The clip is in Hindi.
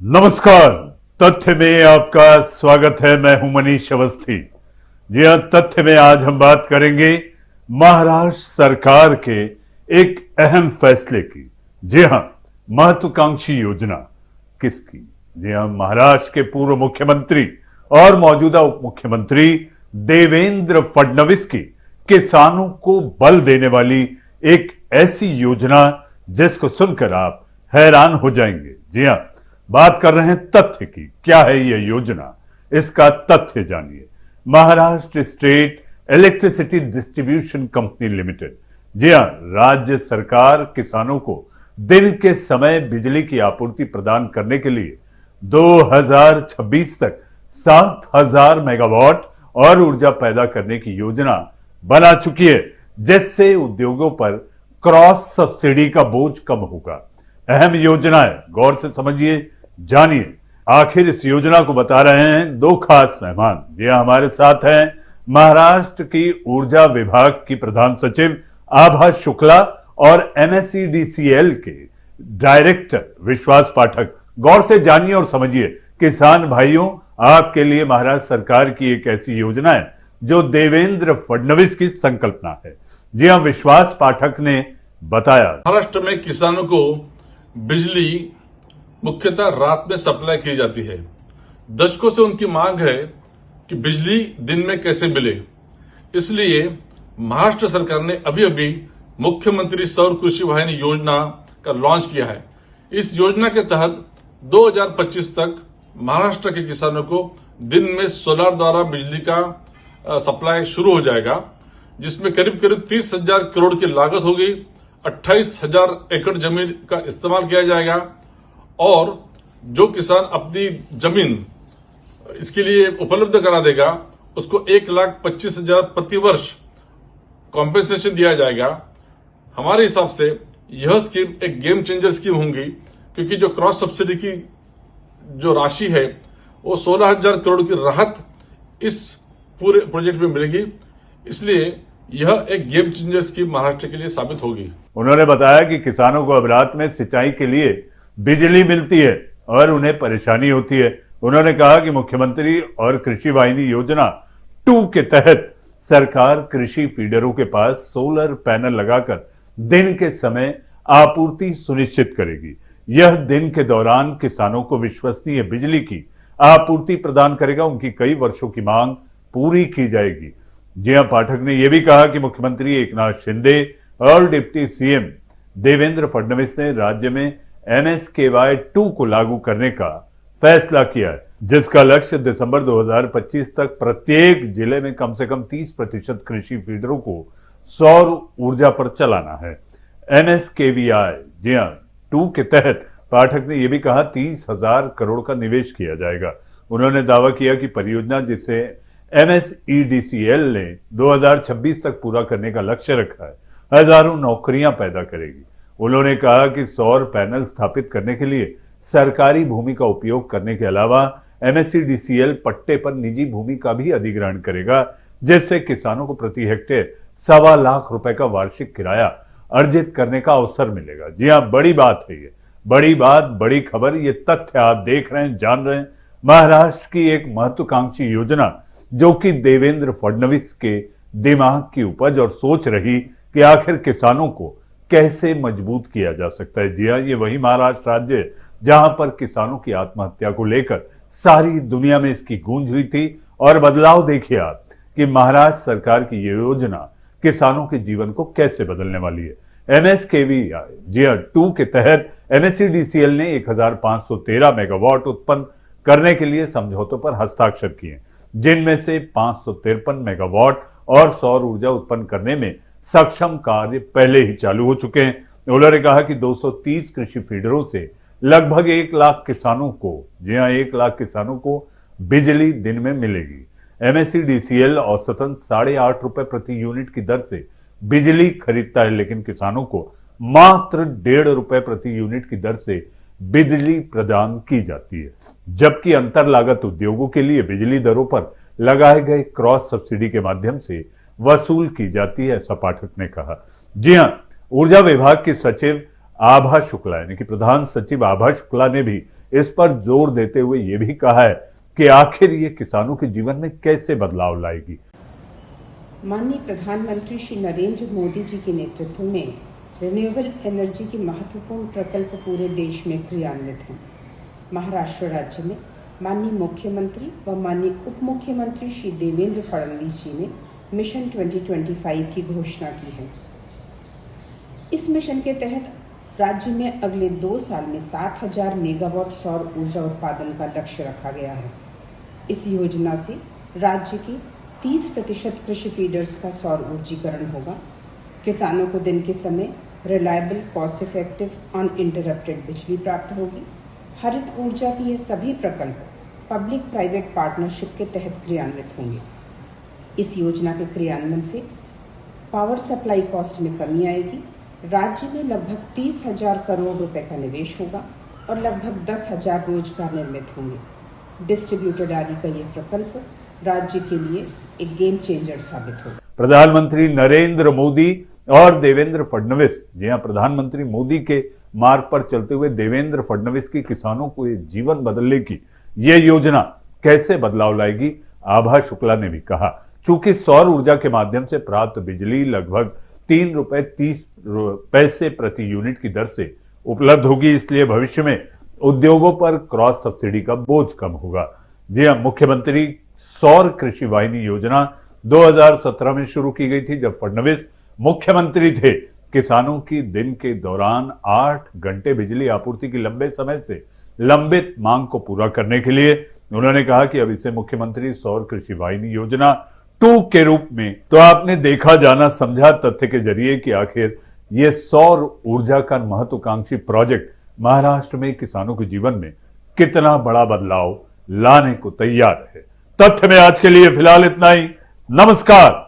नमस्कार। तथ्य में आपका स्वागत है। मैं हूं मनीष अवस्थी। जी हां, तथ्य में आज हम बात करेंगे महाराष्ट्र सरकार के एक अहम फैसले की। जी हां, महत्वाकांक्षी योजना किसकी? जी हां, महाराष्ट्र के पूर्व मुख्यमंत्री और मौजूदा उप मुख्यमंत्री देवेंद्र फडणवीस की किसानों को बल देने वाली एक ऐसी योजना जिसको सुनकर आप हैरान हो जाएंगे। जी हां, बात कर रहे हैं तथ्य की। क्या है यह योजना, इसका तथ्य जानिए। Maharashtra state electricity distribution company limited, जी हां, राज्य सरकार किसानों को दिन के समय बिजली की आपूर्ति प्रदान करने के लिए 2026 तक 7000 मेगावाट और ऊर्जा पैदा करने की योजना बना चुकी है, जिससे उद्योगों पर क्रॉस सब्सिडी का बोझ कम होगा। अहम योजना है, गौर से समझिए, जानिए। आखिर इस योजना को बता रहे हैं दो खास मेहमान। जी हमारे साथ हैं महाराष्ट्र की ऊर्जा विभाग की प्रधान सचिव आभा शुक्ला और एमएसईडीसीएल के डायरेक्टर विश्वास पाठक। गौर से जानिए और समझिए। किसान भाइयों, आपके लिए महाराष्ट्र सरकार की एक ऐसी योजना है जो देवेंद्र फडणवीस की संकल्पना है। जी हां, विश्वास पाठक ने बताया। महाराष्ट्र में किसानों को बिजली मुख्यतः रात में सप्लाई की जाती है। दशकों से उनकी मांग है कि बिजली दिन में कैसे मिले। इसलिए महाराष्ट्र सरकार ने अभी अभी मुख्यमंत्री सौर कृषि वाहिनी योजना का लॉन्च किया है। इस योजना के तहत 2025 तक महाराष्ट्र के किसानों को दिन में सोलर द्वारा बिजली का सप्लाई शुरू हो जाएगा, जिसमें करीब करीब 30,000 करोड़ की लागत होगी। 28,000 एकड़ जमीन का इस्तेमाल किया जाएगा और जो किसान अपनी जमीन इसके लिए उपलब्ध करा देगा उसको 1,25,000 प्रति वर्ष कॉम्पेंसेशन दिया जाएगा। हमारे हिसाब से यह स्कीम एक गेम चेंजर स्कीम होगी, क्योंकि जो क्रॉस सब्सिडी की जो राशि है वो 16,000 करोड़ की राहत इस पूरे प्रोजेक्ट में मिलेगी। इसलिए यह एक गेम चेंजर स्कीम महाराष्ट्र के लिए साबित होगी। उन्होंने बताया कि किसानों को अब रात में सिंचाई के लिए बिजली मिलती है और उन्हें परेशानी होती है। उन्होंने कहा कि मुख्यमंत्री और कृषि वाहिनी योजना 2 के तहत सरकार कृषि फीडरों के पास सोलर पैनल लगाकर दिन के समय आपूर्ति सुनिश्चित करेगी। यह दिन के दौरान किसानों को विश्वसनीय बिजली की आपूर्ति प्रदान करेगा। उनकी कई वर्षों की मांग पूरी की जाएगी। जी हां, पाठक ने यह भी कहा कि मुख्यमंत्री एकनाथ शिंदे और डिप्टी सीएम देवेंद्र फडणवीस ने राज्य में MSKY 2 को लागू करने का फैसला किया है, जिसका लक्ष्य दिसंबर 2025 तक प्रत्येक जिले में कम से कम 30% कृषि फीडरों को सौर ऊर्जा पर चलाना है। MSKVI जी हां 2 के तहत पाठक ने यह भी कहा 30,000 करोड़ का निवेश किया जाएगा। उन्होंने दावा किया कि परियोजना जिसे MSEDCL ने 2026 तक पूरा करने का लक्ष्य रखा है, हजारों नौकरियां पैदा करेगी। उन्होंने कहा कि सौर पैनल स्थापित करने के लिए सरकारी भूमि का उपयोग करने के अलावा MSEDCL पट्टे पर निजी भूमि का भी अधिग्रहण करेगा, जिससे किसानों को प्रति हेक्टेयर 1.25 लाख रुपए का वार्षिक किराया अर्जित करने का अवसर मिलेगा। जी हां, बड़ी बात है ये, बड़ी बात, बड़ी खबर। ये तथ्य आप देख रहे हैं, जान रहे हैं। महाराष्ट्र की एक महत्वाकांक्षी योजना जो कि देवेंद्र फडणवीस के दिमाग की उपज और सोच रही कि आखिर किसानों को कैसे मजबूत किया जा सकता है। जी हां, ये वही महाराष्ट्र राज्य है जहां पर किसानों की आत्महत्या को लेकर सारी दुनिया में इसकी गूंज हुई थी। और बदलाव देखिए आप कि महाराष्ट्र सरकार की ये योजना किसानों के जीवन को कैसे बदलने वाली है। MSKVI जी हां 2 के तहत MSEDCL ने 1513 मेगावाट उत्पन्न करने के लिए समझौतों पर हस्ताक्षर किए, जिनमें से 553 मेगावाट और सौर ऊर्जा उत्पन्न करने में सक्षम कार्य पहले ही चालू हो चुके हैं। उन्होंने कहा कि 230 कृषि फीडरों से लगभग 1 लाख किसानों को, जी हां 1 लाख किसानों को बिजली दिन में मिलेगी। MSEDCL औसतन 8.5 रुपए प्रति यूनिट की दर से बिजली खरीदता है, लेकिन किसानों को मात्र 1.5 रुपए प्रति यूनिट की दर से बिजली प्रदान की जाती है, जबकि अंतर लागत उद्योगों के लिए बिजली दरों पर लगाए गए क्रॉस सब्सिडी के माध्यम से वसूल की जाती है, ऐसा पाठक ने कहा। जी हां, ऊर्जा विभाग की सचिव आभा शुक्ला यानी कि प्रधान सचिव आभा शुक्ला ने भी इस पर जोर देते हुए ये भी कहा है कि आखिर ये किसानों के जीवन में कैसे बदलाव लाएगी। माननीय प्रधानमंत्री श्री नरेंद्र मोदी जी के नेतृत्व में रिन्यूएबल एनर्जी के महत्वपूर्ण प्रकल्प पूरे देश में क्रियान्वित हैं। महाराष्ट्र राज्य में माननीय मुख्यमंत्री व माननीय उप मुख्यमंत्री श्री देवेंद्र फडणवीस जी ने मिशन 2025 की घोषणा की है। इस मिशन के तहत राज्य में अगले 2 साल में 7,000 मेगावाट सौर ऊर्जा उत्पादन का लक्ष्य रखा गया है। इस योजना से राज्य के 30% कृषि फीडर्स का सौर ऊर्जीकरण होगा। किसानों को दिन के समय रिलायबल, कॉस्ट इफेक्टिव, अनइंटरप्टेड बिजली प्राप्त होगी। हरित ऊर्जा के ये सभी प्रकल्प पब्लिक प्राइवेट पार्टनरशिप के तहत क्रियान्वित होंगे। इस योजना के क्रियान्वयन से पावर सप्लाई कॉस्ट में कमी आएगी। राज्य में लगभग 30,000 करोड़ रुपए का निवेश होगा और लगभग 10,000 रोजगार निर्मित होंगे। डिस्ट्रीब्यूटेड आदि का ये प्रकल्प राज्य के लिए एक गेम चेंजर साबित होगा। प्रधानमंत्री नरेंद्र मोदी और देवेंद्र फडणवीस, जी हां, प्रधानमंत्री मोदी के मार्ग पर चलते हुए देवेंद्र फडणवीस की किसानों को जीवन बदलने की ये योजना कैसे बदलाव लाएगी, आभा शुक्ला ने भी कहा। चूंकि सौर ऊर्जा के माध्यम से प्राप्त बिजली लगभग ₹3.30 प्रति यूनिट की दर से उपलब्ध होगी, इसलिए भविष्य में उद्योगों पर क्रॉस सब्सिडी का बोझ कम होगा। जी हां, मुख्यमंत्री सौर कृषि वाहिनी योजना 2017 में शुरू की गई थी, जब फडणवीस मुख्यमंत्री थे। किसानों की दिन के दौरान 8 घंटे बिजली आपूर्ति की लंबे समय से लंबित मांग को पूरा करने के लिए उन्होंने कहा कि अब इसे मुख्यमंत्री सौर कृषि वाहिनी योजना 2 के रूप में, तो आपने देखा जाना समझा तथ्य के जरिए कि आखिर ये सौर ऊर्जा का महत्वाकांक्षी प्रोजेक्ट महाराष्ट्र में किसानों के जीवन में कितना बड़ा बदलाव लाने को तैयार है। तथ्य में आज के लिए फिलहाल इतना ही। नमस्कार।